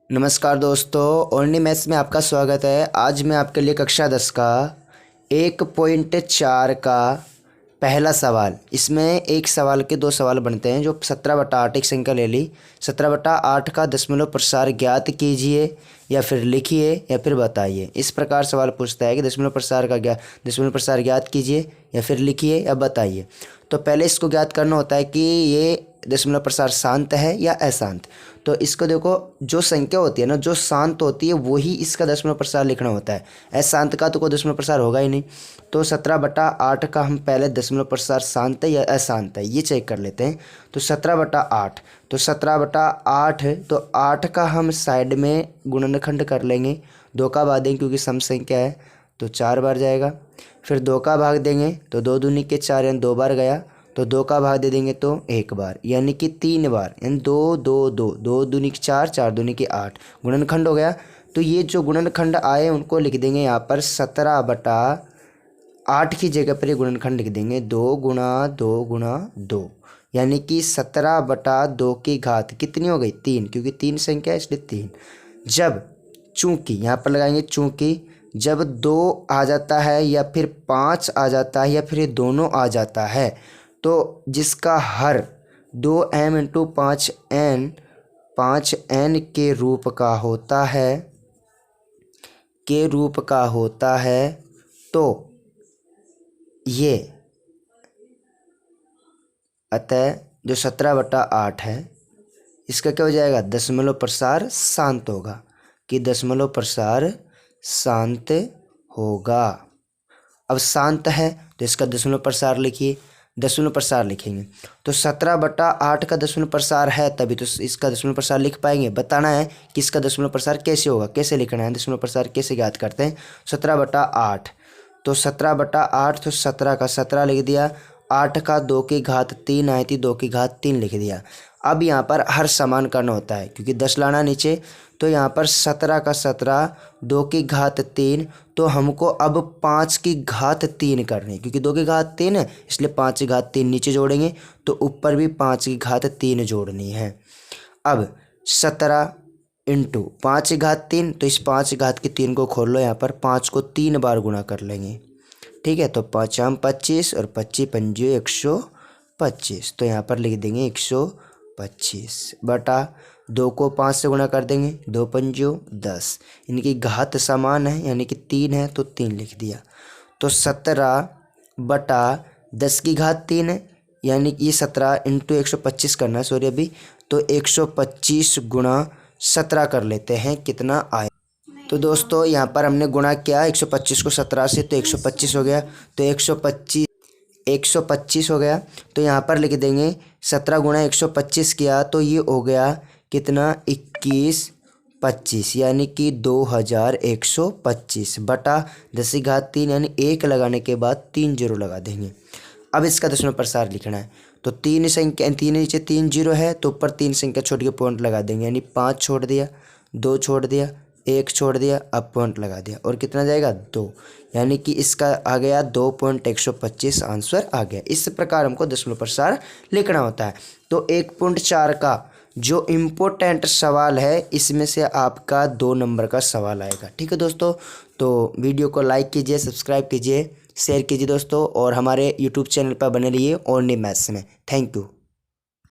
नमस्कार दोस्तों, only maths में आपका स्वागत है। आज मैं आपके लिए कक्षा 10 का 1.4 का पहला सवाल। इसमें एक सवाल के दो सवाल बनते हैं। जो 17/8 एक संख्या ले ली, 17/8 का दशमलव प्रसार ज्ञात कीजिए या फिर लिखिए या फिर बताइए। इस प्रकार सवाल पूछता है कि दशमलव प्रसार ज्ञात कीजिए या फिर लिखिए या बताइए। तो पहले इसको ज्ञात करना होता है कि ये दशमलव प्रसार शांत है या अशांत। तो इसको देखो, जो संख्या होती है ना, जो शांत होती है वही इसका दशमलव प्रसार लिखना होता है। अशांत का तो कोई दशमलव प्रसार होगा ही नहीं। तो 17/8 का हम पहले दशमलव प्रसार शांत है या अशांत है ये चेक कर लेते हैं। तो 17/8, तो 17/8, तो 8 का हम साइड में गुणनखंड कर लेंगे, 2 का भाग देंगे क्योंकि सम संख्या है तो 4 बार जाएगा। फिर 2 का भाग देंगे तो 2 दूनी के 4 यानी 2 बार गया। तो 2 का भाग दे देंगे तो 1 बार, यानी कि 3 बार, यानी 2 2 2, 2 दूनी के 4, 4 दूनी के 8 गुणनखंड हो गया। तो ये जो गुणनखंड आए उनको लिख देंगे यहाँ पर 17/8 की जगह पर ये गुणनखंड लिख देंगे 2 गुणा 2 गुणा 2, यानी कि 17/2 की घात कितनी हो गई 3, क्योंकि 3 संख्या है इसलिए 3। जब चूंकि यहाँ पर लगाएंगे चूंकि जब 2 आ जाता है या फिर 5 आ जाता है या फिर ये दोनों आ जाता है तो जिसका हर 2m × 5n के रूप का होता है तो ये अतः जो 17/8 है इसका क्या हो जाएगा, दशमलव प्रसार शांत होगा, कि दशमलव प्रसार शांत होगा। अब शांत है तो इसका दशमलव प्रसार लिखिए, दशमलव प्रसार लिखेंगे तो 17/8 का दशमलव प्रसार है तभी तो इसका दशमलव प्रसार लिख पाएंगे। बताना है कि इसका दशमलव प्रसार कैसे होगा, कैसे लिखना है, दशमलव प्रसार कैसे ज्ञात करते हैं। 17/8, तो 17/8, तो 17 का 17 लिख दिया, 8 का 2 की घात 3 आई थी, 2 की घात 3 लिख दिया। अब यहाँ पर हर समान करना होता है क्योंकि 10 लाना नीचे, तो यहाँ पर 17 का 17, 2 की घात 3, तो हमको अब 5 की घात 3 करनी है क्योंकि 2 की घात 3 है इसलिए 5 की घात 3 नीचे जोड़ेंगे, तो ऊपर भी 5 की घात 3 जोड़नी है। अब 17 × 5 की घात 3, तो इस 5 की घात की 3 को खोल लो, यहाँ पर 5 को 3 बार गुणा कर लेंगे। ठीक है, तो 5 × 25 और 25 × 5 = 125, तो यहाँ पर लिख देंगे 125 बटा 2 को 5 से गुणा कर देंगे, 2 × 5 = 10, इनकी घात समान है यानी कि 3 है तो 3 लिख दिया। तो 17/10 की घात 3 है, यानी कि 17 × 125 करना है, सॉरी अभी, तो 125 × 17 कर लेते हैं, कितना आए। तो दोस्तों यहाँ पर हमने गुणा किया 125 को 17 से, तो 125 हो गया, तो 125 हो गया। तो यहाँ पर लिख देंगे 17 × 125 किया तो ये हो गया कितना 2125, यानी कि 2125 बटा 10 की घात 3, यानी 1 लगाने के बाद 3 जीरो लगा देंगे। अब इसका दशमलव प्रसार लिखना है तो 3 संख्या, 3 नीचे 3 जीरो है तो ऊपर 3 संख्या छोड़ के पॉइंट लगा देंगे, यानी 5 छोड़ दिया, 2 छोड़ दिया, 1 छोड़ दिया, अब पॉइंट लगा दिया और कितना जाएगा 2, यानी कि इसका आ गया 2.125 आंसर आ गया। इस प्रकार हमको दशमलव प्रसार लिखना होता है। तो 1.4 का जो इम्पोर्टेंट सवाल है इसमें से आपका 2 नंबर का सवाल आएगा। ठीक है दोस्तों, तो वीडियो को लाइक कीजिए, सब्सक्राइब कीजिए, शेयर कीजिए दोस्तों, और हमारे यूट्यूब चैनल पर बने रहिए ओनली मैथ्स में। Thank you.